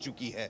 चुकी है।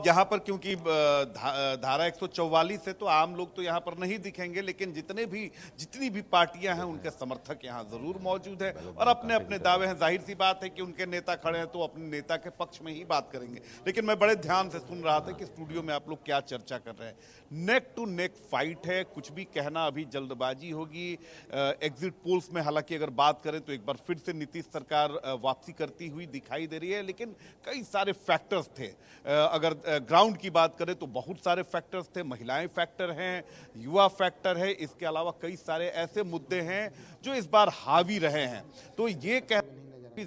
यहाँ पर क्योंकि धारा 144 है तो आम लोग तो यहाँ पर नहीं दिखेंगे, लेकिन जितनी भी पार्टियां हैं उनके समर्थक यहाँ जरूर मौजूद है और अपने अपने दावे हैं। जाहिर सी बात है कि उनके नेता खड़े हैं तो अपने नेता के पक्ष में ही बात करेंगे। लेकिन मैं बड़े ध्यान से सुन रहा था कि स्टूडियो में आप लोग क्या चर्चा कर रहे हैं। नेक टू नेक फाइट है, कुछ भी कहना अभी जल्दबाजी होगी। एग्जिट पोल्स में हालांकि अगर बात करें तो एक बार फिर से नीतीश सरकार वापसी करती हुई दिखाई दे रही है, लेकिन कई सारे फैक्टर्स थे। अगर ग्राउंड की बात करें तो बहुत सारे फैक्टर्स थे। महिलाएं फैक्टर हैं, युवा फैक्टर है, इसके अलावा कई सारे ऐसे मुद्दे हैं जो इस बार हावी रहे हैं। तो ये कह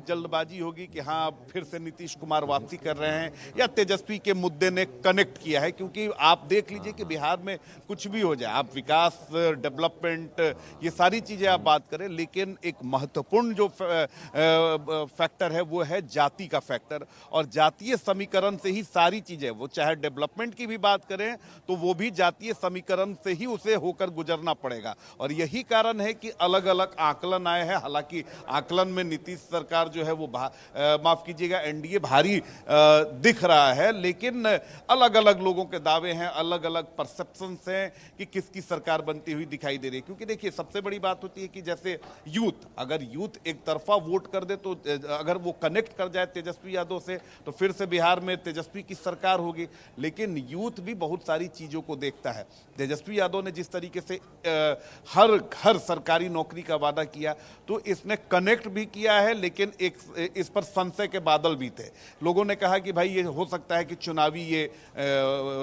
जल्दबाजी होगी कि हाँ फिर से नीतीश कुमार वापसी कर रहे हैं या तेजस्वी के मुद्दे ने कनेक्ट किया है। क्योंकि आप देख लीजिए कि बिहार में कुछ भी हो जाए, आप विकास, डेवलपमेंट, ये सारी चीजें आप बात करें, लेकिन एक महत्वपूर्ण जो फैक्टर है वो है जाति का फैक्टर। और जातीय समीकरण से ही सारी चीजें, वो चाहे डेवलपमेंट की भी बात करें तो वो भी जातीय समीकरण से ही उसे होकर गुजरना पड़ेगा। और यही कारण है कि अलग अलग आकलन आए हैं। हालांकि आकलन में नीतीश सरकार जो है वो माफ कीजिएगा एनडीए भारी दिख रहा है, लेकिन अलग अलग लोगों के दावे हैं, अलग अलग परसेप्शंस हैं कि किसकी सरकार बनती हुई दिखाई दे रही है। क्योंकि देखिए सबसे बड़ी बात होती है कि जैसे यूथ, अगर यूथ एक तरफा वोट कर दे तो अगर वो कनेक्ट कर जाए तेजस्वी यादव से तो फिर से बिहार में तेजस्वी की सरकार होगी। लेकिन यूथ भी बहुत सारी चीजों को देखता है। तेजस्वी यादव ने जिस तरीके से हर घर सरकारी नौकरी का वादा किया तो इसने कनेक्ट भी किया है, लेकिन एक इस पर संशय के बादल भी थे। लोगों ने कहा कि भाई ये हो सकता है कि चुनावी ये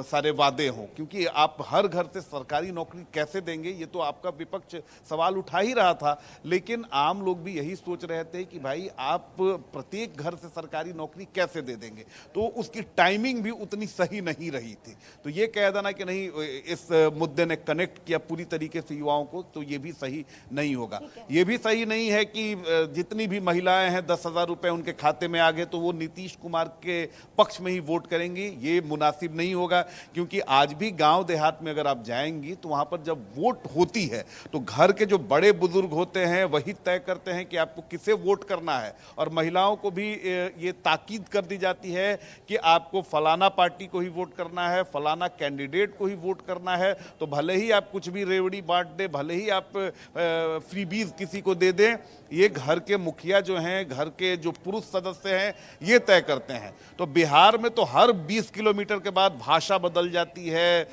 सारे वादे हों, क्योंकि आप हर घर से सरकारी नौकरी कैसे देंगे, ये तो आपका विपक्ष सवाल उठा ही रहा था। लेकिन आम लोग भी यही सोच रहे थे कि भाई आप प्रत्येक घर से सरकारी नौकरी कैसे दे देंगे, तो उसकी टाइमिंग भी उतनी सही नहीं रही थी। तो ये कह देना कि नहीं इस मुद्दे ने कनेक्ट किया पूरी तरीके से युवाओं को, तो ये भी सही नहीं होगा। ये भी सही नहीं है कि जितनी भी महिलाएं हैं 10,000 रुपए उनके खाते में आ गए तो वो नीतीश कुमार के पक्ष में ही वोट करेंगी, ये मुनासिब नहीं होगा। क्योंकि आज भी गांव देहात में अगर आप जाएंगी तो वहां पर जब वोट होती है तो घर के जो बड़े बुजुर्ग होते हैं वही तय करते हैं कि आपको किसे वोट करना है। और महिलाओं को भी ये ताकीद कर दी जाती है कि आपको फलाना पार्टी को ही वोट करना है, फलाना कैंडिडेट को ही वोट करना है। तो भले ही आप कुछ भी रेवड़ी बांट दे, भले ही आप फ्रीबीज किसी को दे दें, ये घर के मुखिया जो हैं, घर के जो पुरुष सदस्य हैं, ये तय करते हैं। तो बिहार में तो हर 20 किलोमीटर के बाद भाषा बदल जाती है,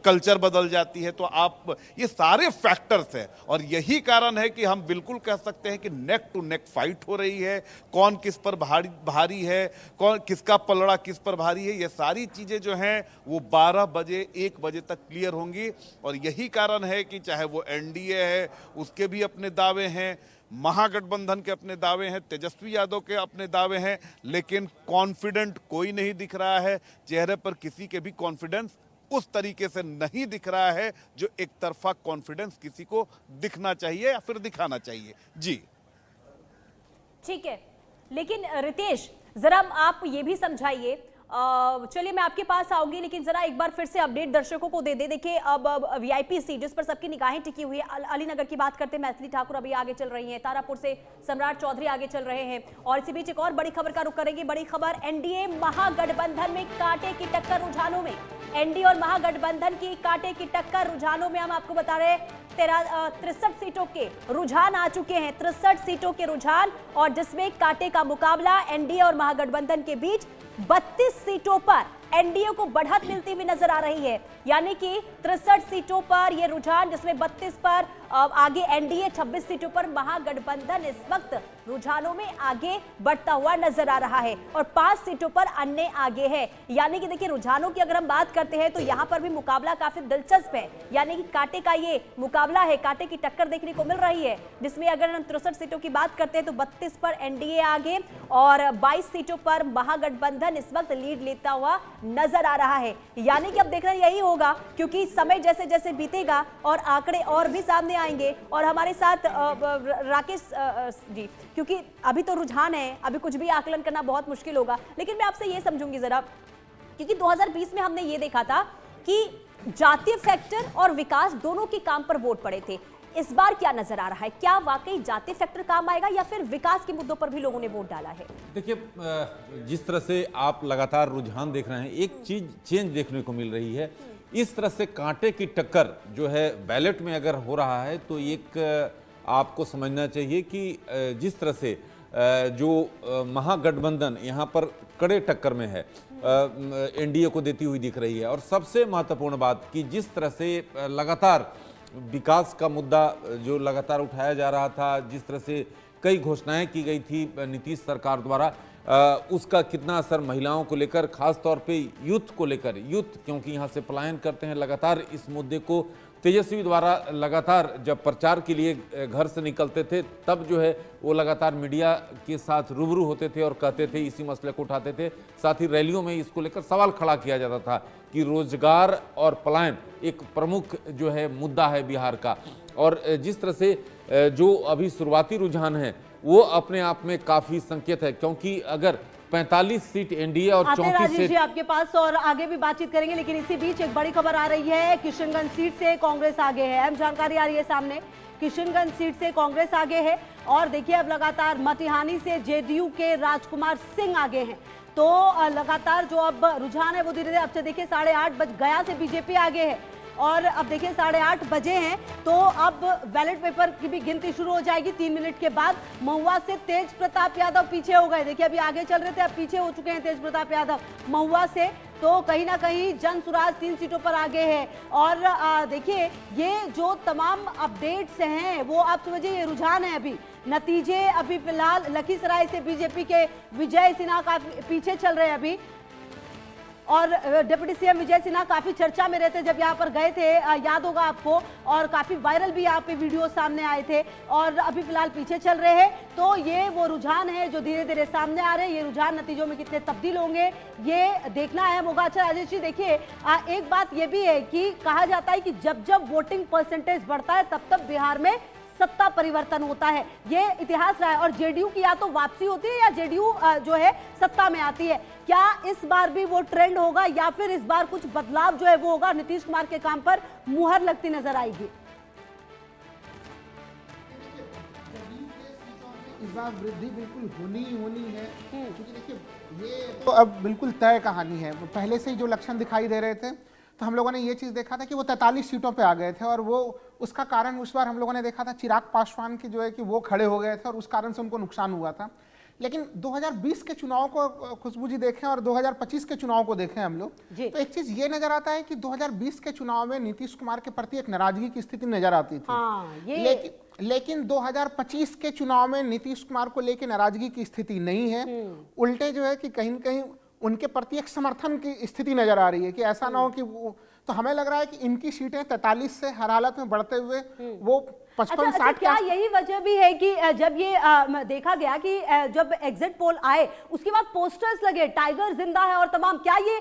कल्चर बदल जाती है। तो आप ये सारे फैक्टर्स हैं और यही कारण है कि हम बिल्कुल कह सकते हैं कि नेक टू नेक फाइट हो रही है। कौन किस पर भारी है, कौन किसका पलड़ा किस पर भारी है, ये सारी चीजें जो हैं वो 12 बजे 1 बजे तक क्लियर होंगी। और यही कारण है कि चाहे वो एनडीए है उसके भी अपने दावे हैं, महागठबंधन के अपने दावे हैं, तेजस्वी यादव के अपने दावे हैं, लेकिन कॉन्फिडेंट कोई नहीं दिख रहा है। चेहरे पर किसी के भी कॉन्फिडेंस उस तरीके से नहीं दिख रहा है जो एक तरफा कॉन्फिडेंस किसी को दिखना चाहिए या फिर दिखाना चाहिए। जी ठीक है, लेकिन रितेश जरा आप ये भी समझाइए। चलिए मैं आपके पास आऊंगी, लेकिन जरा एक बार फिर से अपडेट दर्शकों को दे दे। देखिए अब वीआईपी सीट जिस पर सबकी निगाहें टिकी हुई है, अलीनगर की बात करते हैं, मैथिली ठाकुर अभी आगे चल रही हैं, तारापुर से सम्राट चौधरी आगे चल रहे हैं। और इसी बीच एक और बड़ी खबर का रुख करेंगे। बड़ी खबर, एनडीए महागठबंधन में कांटे की टक्कर रुझानों में, एनडीए और महागठबंधन की कांटे की टक्कर रुझानों में। हम आपको बता रहे हैं 63 सीटों के रुझान आ चुके हैं, 63 सीटों के रुझान, और जिसमें कांटे का मुकाबला एनडीए और महागठबंधन के बीच 32 सीटों पर एनडीए को बढ़त मिलती हुई नजर आ रही है। यानी कि 63 सीटों पर यह रुझान, जिसमें 32 पर आगे एनडीए, 26 सीटों पर महागठबंधन इस वक्त रुझानों में आगे बढ़ता हुआ नजर आ रहा है और 5 सीटों पर अन्य आगे है। यानी कि देखिए रुझानों की अगर हम बात करते हैं तो यहां पर भी मुकाबला काफी दिलचस्प है। यानी कि कांटे का ये मुकाबला है, कांटे की टक्कर देखने को मिल रही है, जिसमें अगर हम 63 सीटों की बात करते हैं तो 32 पर एनडीए आगे और 22 सीटों पर महागठबंधन इस वक्त लीड लेता हुआ नजर आ रहा है। यानी कि अब देखना यही होगा, क्योंकि समय जैसे जैसे बीतेगा और आंकड़े और भी सामने आएंगे। और हमारे साथ राकेश जी, क्योंकि अभी तो रुझान है, अभी कुछ भी आकलन करना बहुत मुश्किल होगा, लेकिन मैं आपसे ये समझूंगी जरा, क्योंकि 2020 में हमने ये देखा था कि जातीय फैक्टर और विकास दोनों के काम पर वोट पड़े थे। इस बार क्या नजर आ रहा है? क्या वाकई जाति फैक्टर काम आएगा या फिर विकास के मुद्दों पर भी लोगों ने वोट डाला है? देखिए, जिस तरह से आप लगातार रुझान देख रहे हैं, एक चीज चेंज देखने को मिल रही है। इस तरह से कांटे की टक्कर जो है बैलेट में अगर हो रहा है तो एक आपको समझना चाहिए कि जिस तरह से जो महागठबंधन यहाँ पर कड़े टक्कर में है, एनडीए को देती हुई दिख रही है। और सबसे महत्वपूर्ण बात कि जिस तरह से लगातार विकास का मुद्दा जो लगातार उठाया जा रहा था, जिस तरह से कई घोषणाएं की गई थी नीतीश सरकार द्वारा, उसका कितना असर महिलाओं को लेकर, खास तौर पे यूथ को लेकर, यूथ क्योंकि यहाँ से पलायन करते हैं, लगातार इस मुद्दे को तेजस्वी द्वारा लगातार जब प्रचार के लिए घर से निकलते थे तब जो है वो लगातार मीडिया के साथ रूबरू होते थे और कहते थे, इसी मसले को उठाते थे। साथ ही रैलियों में इसको लेकर सवाल खड़ा किया जाता था कि रोजगार और पलायन एक प्रमुख जो है मुद्दा है बिहार का। और जिस तरह से जो अभी शुरुआती रुझान है वो अपने आप में काफी संकेत है, क्योंकि अगर 45 सीट एनडीए और 34 सीट जी आपके पास और आगे भी बातचीत करेंगे, लेकिन इसी बीच एक बड़ी खबर आ रही है। किशनगंज सीट से कांग्रेस आगे है, अहम जानकारी आ रही है सामने। किशनगंज सीट से कांग्रेस आगे है और देखिए अब लगातार मटिहानी से जेडीयू के राजकुमार सिंह आगे हैं। तो लगातार जो अब रुझान है वो धीरे धीरे, अब से देखिए 8:30 बज गया से बीजेपी आगे है और अब देखिए 8:30 बजे हैं तो अब बैलेट पेपर की भी गिनती शुरू हो जाएगी 3 मिनट के बाद। महुआ से तेज प्रताप यादव पीछे हो गए, देखिए अभी आगे चल रहे थे, अब पीछे हो चुके हैं तेज प्रताप यादव महुआ से। तो कहीं ना कहीं जन सुराज 3 सीटों पर आगे है। और देखिए ये जो तमाम अपडेट्स हैं वो आप समझिए ये रुझान है। अभी नतीजे अभी फिलहाल लखीसराय से बीजेपी के विजय सिन्हा काफी पीछे चल रहे हैं अभी, और डिप्टी सीएम विजय सिन्हा काफी चर्चा में रहते जब यहाँ पर गए थे, याद होगा आपको, और काफी वायरल भी यहाँ पे वीडियो सामने आए थे, और अभी फिलहाल पीछे चल रहे हैं। तो ये वो रुझान है जो धीरे धीरे सामने आ रहे हैं। ये रुझान नतीजों में कितने तब्दील होंगे ये देखना है होगा। अच्छा राजेश जी देखिए, एक बात ये भी है कि कहा जाता है कि जब जब वोटिंग परसेंटेज बढ़ता है तब तब बिहार में सत्ता परिवर्तन होता है, ये इतिहास रहा है। और जेडीयू की या तो वापसी होती है या जेडीयू जो है सत्ता में आती है। क्या इस बार भी वो ट्रेंड होगा या फिर इस बार कुछ बदलाव जो है वो होगा, नीतीश कुमार के काम पर मुहर लगती नजर आएगी? इस बार वृद्धि बिल्कुल होनी है, क्योंकि देखिए ये तो अब बिल्कुल तय कहानी है। पहले से ही जो लक्षण दिखाई दे रहे थे तो हम लोगों ने ये चीज़ देखा था कि वो 43 सीटों पे आ गए थे, और वो उसका कारण उस बार हम लोगों ने देखा था चिराग पासवान की जो है कि वो खड़े हो गए थे और उस कारण से उनको नुकसान हुआ था। लेकिन 2020 के चुनाव को खुशबू जी देखें और 2025 के चुनाव को देखें हम लोग, तो एक चीज ये नजर आता है कि 2020 के चुनाव में नीतीश कुमार के प्रति एक नाराजगी की स्थिति नजर आती थी। लेकिन 2025 के चुनाव में नीतीश कुमार को लेकर नाराजगी की स्थिति नहीं है, उल्टे जो है कि कहीं न कहीं उनके प्रति एक समर्थन की स्थिति नजर आ रही है कि ऐसा ना हो कि वो, तो हमें लग रहा है कि इनकी सीटें 43 से हर हालत में बढ़ते हुए वो 55-60। क्या यही वजह भी है कि जब ये देखा गया कि जब एग्जिट पोल आए उसके बाद पोस्टर्स लगे टाइगर जिंदा है और तमाम, क्या ये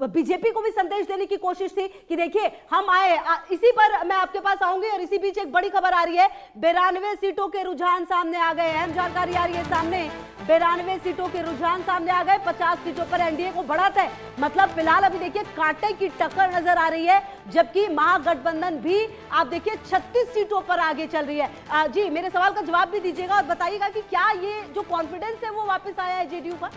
बीजेपी को भी संदेश देने की कोशिश थी कि देखिए हम आए? इसी पर मैं आपके पास आऊंगी। और इसी बीच एक बड़ी खबर आ रही है, 92 सीटों के रुझान सामने आ गए। अहम जानकारी आ रही है सामने, 92 सीटों के रुझान सामने आ गए। 50 सीटों पर एनडीए को बढ़त है, मतलब फिलहाल अभी देखिए कांटे की टक्कर नजर आ रही है, जबकि महागठबंधन भी आप देखिए 36 सीटों पर आगे चल रही है। जी मेरे सवाल का जवाब भी दीजिएगा और बताइएगा कि क्या ये जो कॉन्फिडेंस है वो वापस आया है जेडीयू का?